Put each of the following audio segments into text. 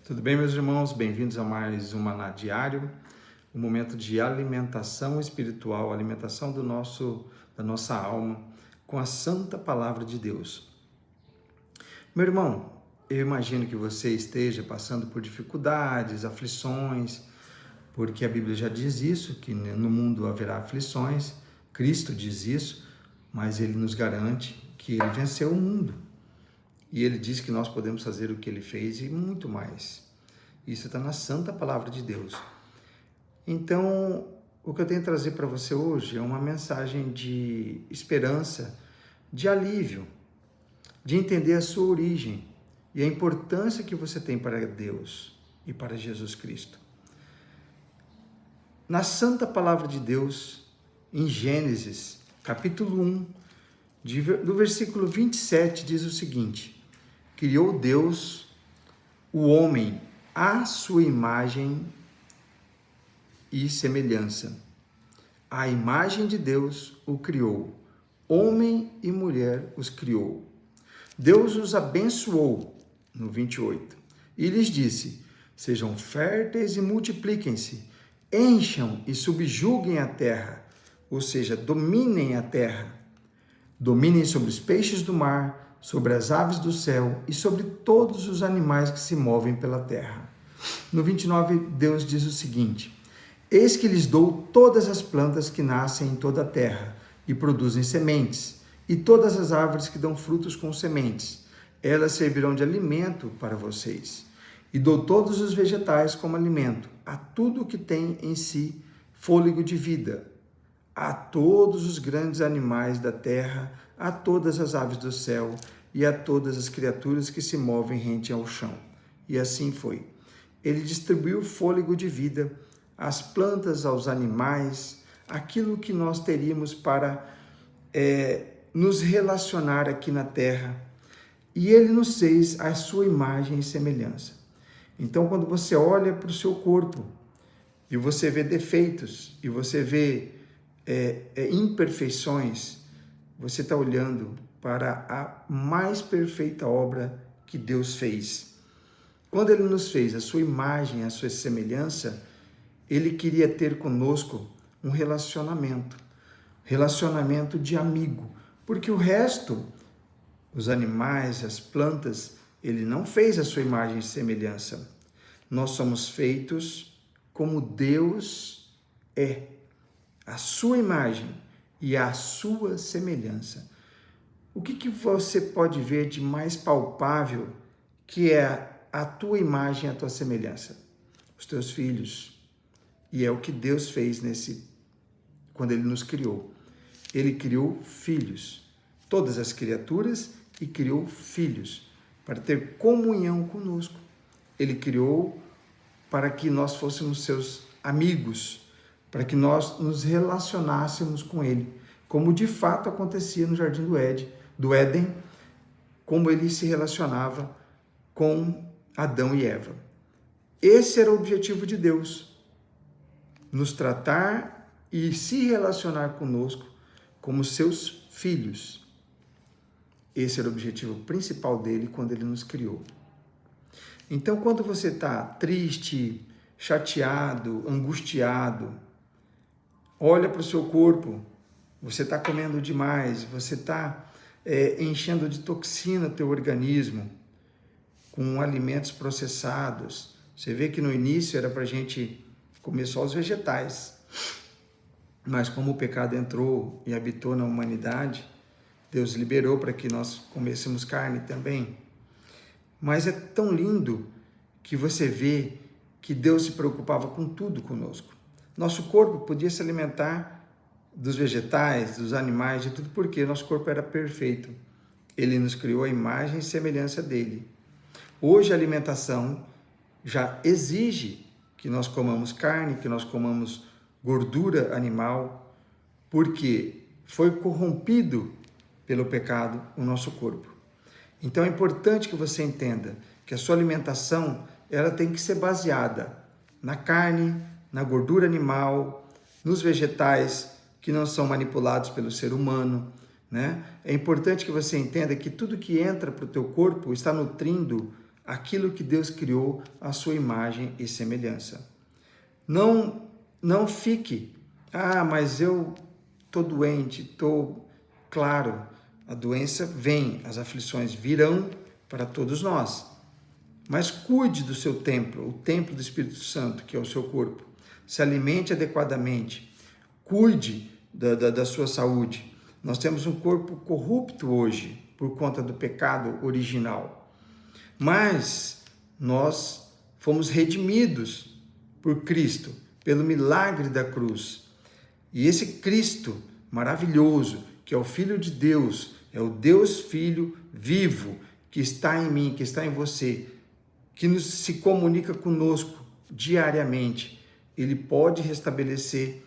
Tudo bem, meus irmãos? Bem-vindos a mais um Maná Diário, um momento de alimentação espiritual, alimentação da nossa alma com a santa palavra de Deus. Meu irmão, eu imagino que você esteja passando por dificuldades, aflições, porque a Bíblia já diz isso, que no mundo haverá aflições, Cristo diz isso, mas Ele nos garante que Ele venceu o mundo. E Ele diz que nós podemos fazer o que Ele fez e muito mais. Isso está na santa palavra de Deus. Então, o que eu tenho a trazer para você hoje é uma mensagem de esperança, de alívio, de entender a sua origem e a importância que você tem para Deus e para Jesus Cristo. Na santa palavra de Deus, em Gênesis, capítulo 1, do versículo 27, diz o seguinte: criou Deus o homem à sua imagem e semelhança. A imagem de Deus o criou, homem e mulher os criou. Deus os abençoou, no 28, e lhes disse: sejam férteis e multipliquem-se, encham e subjuguem a terra, ou seja, dominem a terra. Dominem sobre os peixes do mar, sobre as aves do céu e sobre todos os animais que se movem pela terra. No 29, Deus diz o seguinte: eis que lhes dou todas as plantas que nascem em toda a terra e produzem sementes, e todas as árvores que dão frutos com sementes. Elas servirão de alimento para vocês. E dou todos os vegetais como alimento, a tudo o que tem em si fôlego de vida, a todos os grandes animais da terra, a todas as aves do céu e a todas as criaturas que se movem rente ao chão. E assim foi. Ele distribuiu fôlego de vida, as plantas aos animais, aquilo que nós teríamos para nos relacionar aqui na terra. E ele nos fez a sua imagem e semelhança. Então, quando você olha para o seu corpo e você vê defeitos e você vê imperfeições, você está olhando para a mais perfeita obra que Deus fez. Quando Ele nos fez a sua imagem, a sua semelhança, Ele queria ter conosco um relacionamento de amigo, porque o resto, os animais, as plantas, Ele não fez a sua imagem e semelhança. Nós somos feitos como Deus é, a sua imagem e a sua semelhança. O que você pode ver de mais palpável que é a tua imagem e a tua semelhança? Os teus filhos. E é o que Deus fez quando Ele nos criou. Ele criou filhos, todas as criaturas, e criou filhos para ter comunhão conosco. Ele criou para que nós fôssemos seus amigos, para que nós nos relacionássemos com Ele, como de fato acontecia no Jardim do Éden, como Ele se relacionava com Adão e Eva. Esse era o objetivo de Deus, nos tratar e se relacionar conosco como seus filhos. Esse era o objetivo principal dele quando Ele nos criou. Então, quando você está triste, chateado, angustiado, olha para o seu corpo, você está comendo demais, você está enchendo de toxina o teu organismo, com alimentos processados. Você vê que no início era para a gente comer só os vegetais, mas como o pecado entrou e habitou na humanidade, Deus liberou para que nós comêssemos carne também. Mas é tão lindo que você vê que Deus se preocupava com tudo conosco. Nosso corpo podia se alimentar dos vegetais, dos animais, de tudo, porque nosso corpo era perfeito. Ele nos criou a imagem e semelhança dele. Hoje a alimentação já exige que nós comamos carne, que nós comamos gordura animal, porque foi corrompido pelo pecado o nosso corpo. Então é importante que você entenda que a sua alimentação ela tem que ser baseada na carne, na gordura animal, nos vegetais que não são manipulados pelo ser humano, né? É importante que você entenda que tudo que entra para o teu corpo está nutrindo aquilo que Deus criou à sua imagem e semelhança. Não fique, mas eu estou doente, Claro, a doença vem, as aflições virão para todos nós. Mas cuide do seu templo, o templo do Espírito Santo, que é o seu corpo. Se alimente adequadamente. Cuide da sua saúde. Nós temos um corpo corrupto hoje, por conta do pecado original. Mas nós fomos redimidos por Cristo, pelo milagre da cruz. E esse Cristo maravilhoso, que é o Filho de Deus, é o Deus Filho vivo, que está em mim, que está em você, que se comunica conosco diariamente, ele pode restabelecer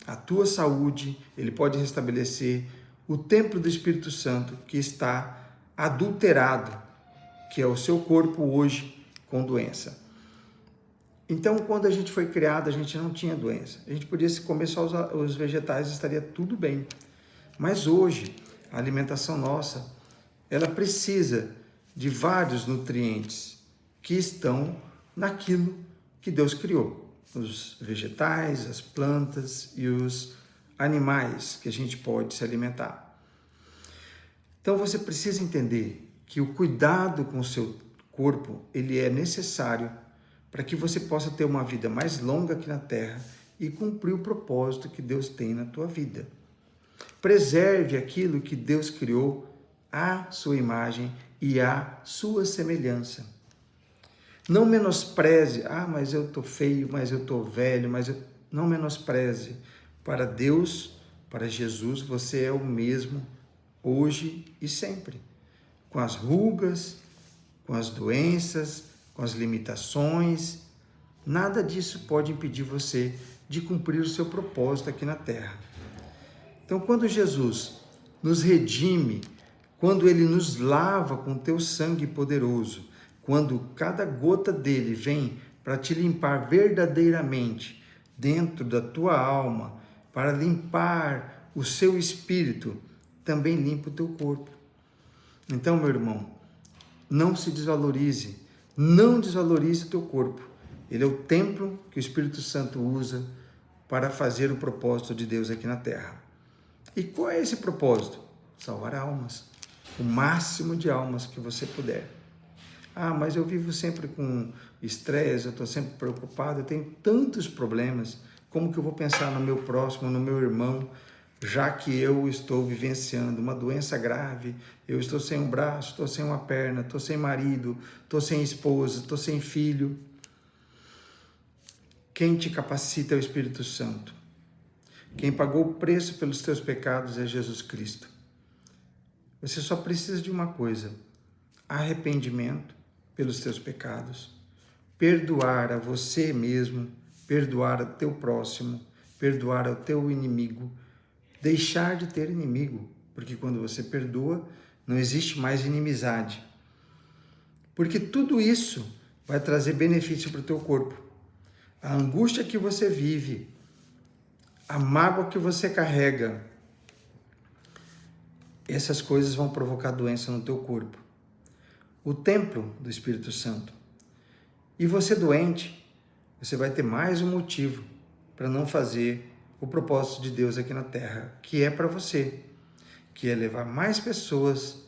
a tua saúde, ele pode restabelecer o templo do Espírito Santo que está adulterado, que é o seu corpo hoje com doença. Então, quando a gente foi criado, a gente não tinha doença. A gente podia comer só os vegetais e estaria tudo bem. Mas hoje, a alimentação nossa, ela precisa de vários nutrientes que estão naquilo que Deus criou. Os vegetais, as plantas e os animais que a gente pode se alimentar. Então você precisa entender que o cuidado com o seu corpo, ele é necessário para que você possa ter uma vida mais longa aqui na Terra e cumprir o propósito que Deus tem na tua vida. Preserve aquilo que Deus criou à sua imagem e à sua semelhança. Não menospreze, mas eu estou feio, mas eu estou velho, Não menospreze. Para Deus, para Jesus, você é o mesmo hoje e sempre. Com as rugas, com as doenças, com as limitações, nada disso pode impedir você de cumprir o seu propósito aqui na Terra. Então, quando Jesus nos redime, quando Ele nos lava com teu sangue poderoso, quando cada gota dele vem para te limpar verdadeiramente dentro da tua alma, para limpar o seu espírito, também limpa o teu corpo. Então, meu irmão, não se desvalorize, não desvalorize o teu corpo. Ele é o templo que o Espírito Santo usa para fazer o propósito de Deus aqui na Terra. E qual é esse propósito? Salvar almas, o máximo de almas que você puder. Mas eu vivo sempre com estresse, eu estou sempre preocupado, eu tenho tantos problemas, como que eu vou pensar no meu próximo, no meu irmão, já que eu estou vivenciando uma doença grave, eu estou sem um braço, estou sem uma perna, estou sem marido, estou sem esposa, estou sem filho. Quem te capacita é o Espírito Santo. Quem pagou o preço pelos teus pecados é Jesus Cristo. Você só precisa de uma coisa: arrependimento pelos teus pecados, perdoar a você mesmo, perdoar ao teu próximo, perdoar ao teu inimigo, deixar de ter inimigo, porque quando você perdoa, não existe mais inimizade. Porque tudo isso vai trazer benefício para o teu corpo. A angústia que você vive, a mágoa que você carrega, essas coisas vão provocar doença no teu corpo. O templo do Espírito Santo. E você doente, você vai ter mais um motivo para não fazer o propósito de Deus aqui na Terra, que é para você, que é levar mais pessoas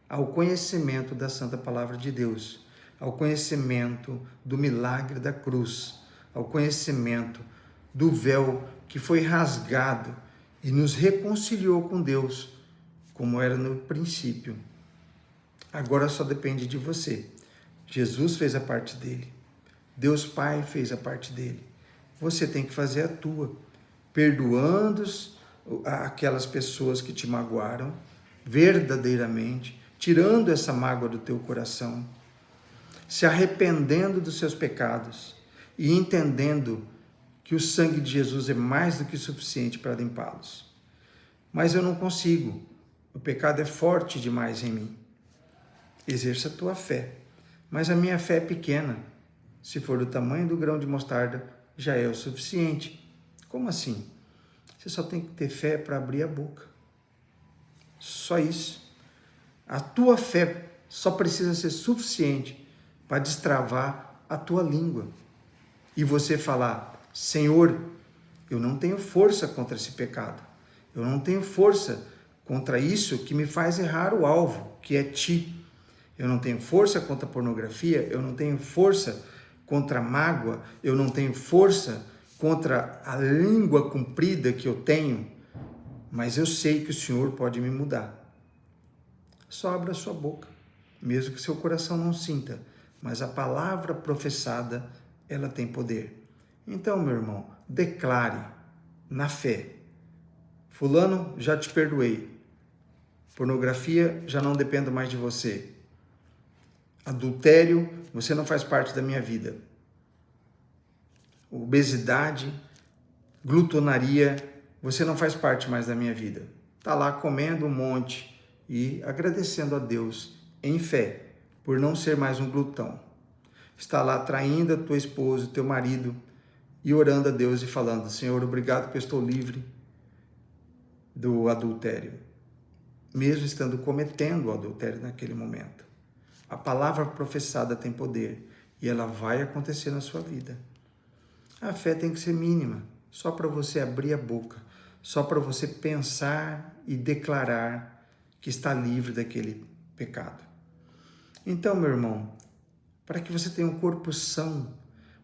ao conhecimento da Santa Palavra de Deus, ao conhecimento do milagre da cruz, ao conhecimento do véu que foi rasgado e nos reconciliou com Deus, como era no princípio. Agora só depende de você. Jesus fez a parte dele. Deus Pai fez a parte dele. Você tem que fazer a tua, perdoando aquelas pessoas que te magoaram verdadeiramente, tirando essa mágoa do teu coração, se arrependendo dos seus pecados e entendendo que o sangue de Jesus é mais do que suficiente para limpá-los. Mas eu não consigo. O pecado é forte demais em mim. Exerça a tua fé. Mas a minha fé é pequena. Se for do tamanho do grão de mostarda, já é o suficiente. Como assim? Você só tem que ter fé para abrir a boca. Só isso. A tua fé só precisa ser suficiente para destravar a tua língua. E você falar: Senhor, eu não tenho força contra esse pecado. Eu não tenho força contra isso que me faz errar o alvo, que é ti. Eu não tenho força contra a pornografia, eu não tenho força contra a mágoa, eu não tenho força contra a língua comprida que eu tenho, mas eu sei que o Senhor pode me mudar. Só abra sua boca, mesmo que seu coração não sinta, mas a palavra professada, ela tem poder. Então, meu irmão, declare na fé: fulano, já te perdoei. Pornografia, já não dependo mais de você. Adultério, você não faz parte da minha vida. Obesidade, glutonaria, você não faz parte mais da minha vida. Está lá comendo um monte e agradecendo a Deus em fé por não ser mais um glutão. Está lá traindo a tua esposa, teu marido e orando a Deus e falando: Senhor, obrigado porque eu estou livre do adultério, mesmo estando cometendo o adultério naquele momento. A palavra professada tem poder e ela vai acontecer na sua vida. A fé tem que ser mínima, só para você abrir a boca, só para você pensar e declarar que está livre daquele pecado. Então, meu irmão, para que você tenha um corpo são,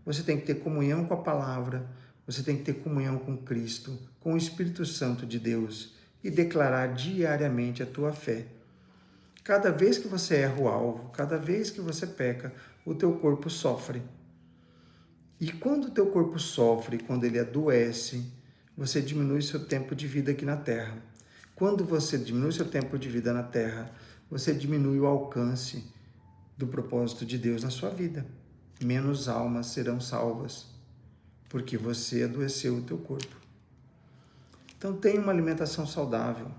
você tem que ter comunhão com a palavra, você tem que ter comunhão com Cristo, com o Espírito Santo de Deus e declarar diariamente a tua fé. Cada vez que você erra o alvo, cada vez que você peca, o teu corpo sofre. E quando o teu corpo sofre, quando ele adoece, você diminui seu tempo de vida aqui na Terra. Quando você diminui seu tempo de vida na Terra, você diminui o alcance do propósito de Deus na sua vida. Menos almas serão salvas, porque você adoeceu o teu corpo. Então tenha uma alimentação saudável.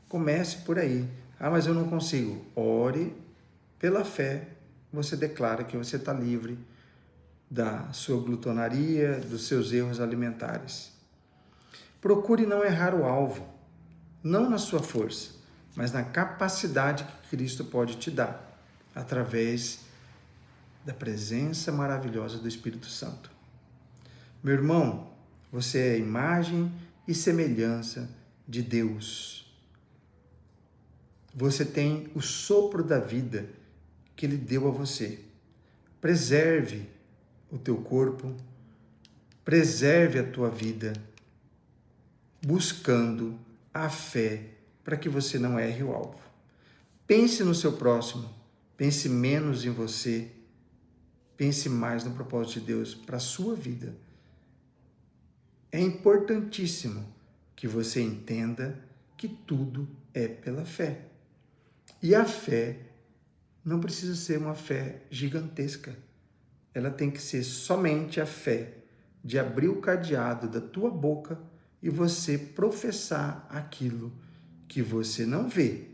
Comece por aí. Ah, mas eu não consigo. Ore pela fé. Você declara que você está livre da sua glutonaria, dos seus erros alimentares. Procure não errar o alvo, não na sua força, mas na capacidade que Cristo pode te dar, através da presença maravilhosa do Espírito Santo. Meu irmão, você é a imagem e semelhança de Deus. Você tem o sopro da vida que Ele deu a você. Preserve o teu corpo, preserve a tua vida, buscando a fé para que você não erre o alvo. Pense no seu próximo, pense menos em você, pense mais no propósito de Deus para a sua vida. É importantíssimo que você entenda que tudo é pela fé. E a fé não precisa ser uma fé gigantesca. Ela tem que ser somente a fé de abrir o cadeado da tua boca e você professar aquilo que você não vê,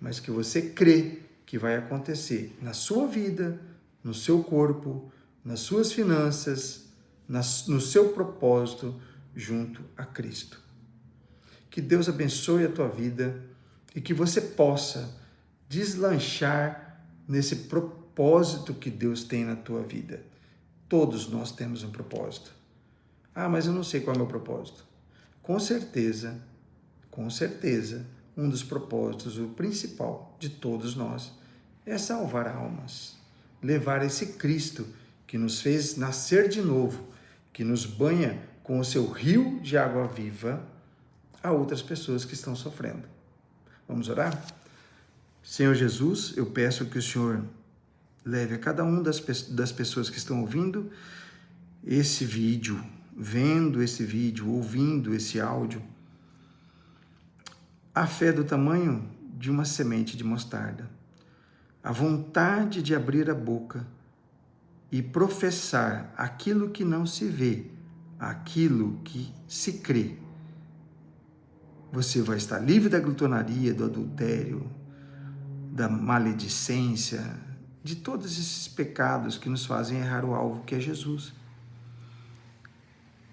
mas que você crê que vai acontecer na sua vida, no seu corpo, nas suas finanças, no seu propósito junto a Cristo. Que Deus abençoe a tua vida e que você possa deslanchar nesse propósito que Deus tem na tua vida. Todos nós temos um propósito. Ah, mas eu não sei qual é o meu propósito. Com certeza, um dos propósitos, o principal de todos nós, é salvar almas. Levar esse Cristo que nos fez nascer de novo, que nos banha com o seu rio de água viva a outras pessoas que estão sofrendo. Vamos orar? Senhor Jesus, eu peço que o Senhor leve a cada uma das pessoas que estão ouvindo esse vídeo, vendo esse vídeo, ouvindo esse áudio, a fé do tamanho de uma semente de mostarda, a vontade de abrir a boca e professar aquilo que não se vê, aquilo que se crê. Você vai estar livre da glutonaria, do adultério, da maledicência, de todos esses pecados que nos fazem errar o alvo, que é Jesus.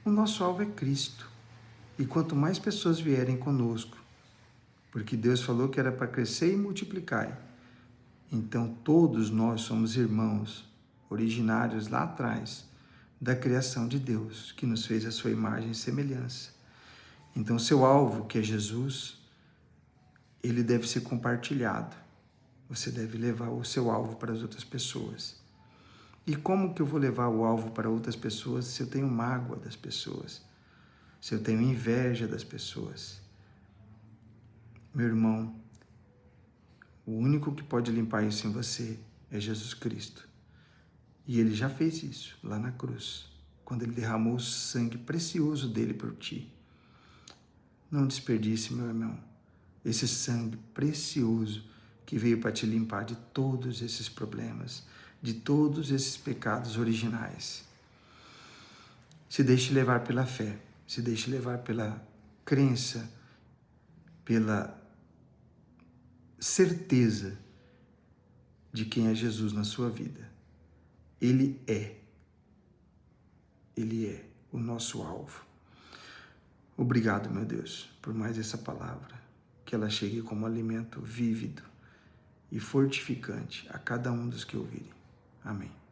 O nosso alvo é Cristo. E quanto mais pessoas vierem conosco, porque Deus falou que era para crescer e multiplicar. Então todos nós somos irmãos, originários lá atrás da criação de Deus, que nos fez a sua imagem e semelhança. Então seu alvo, que é Jesus, ele deve ser compartilhado. Você deve levar o seu alvo para as outras pessoas. E como que eu vou levar o alvo para outras pessoas se eu tenho mágoa das pessoas? Se eu tenho inveja das pessoas? Meu irmão, o único que pode limpar isso em você é Jesus Cristo. E ele já fez isso lá na cruz, quando ele derramou o sangue precioso dele por ti. Não desperdice, meu irmão, esse sangue precioso que veio para te limpar de todos esses problemas, de todos esses pecados originais. Se deixe levar pela fé, se deixe levar pela crença, pela certeza de quem é Jesus na sua vida. Ele é o nosso alvo. Obrigado, meu Deus, por mais essa palavra, que ela chegue como alimento vívido e fortificante a cada um dos que ouvirem. Amém.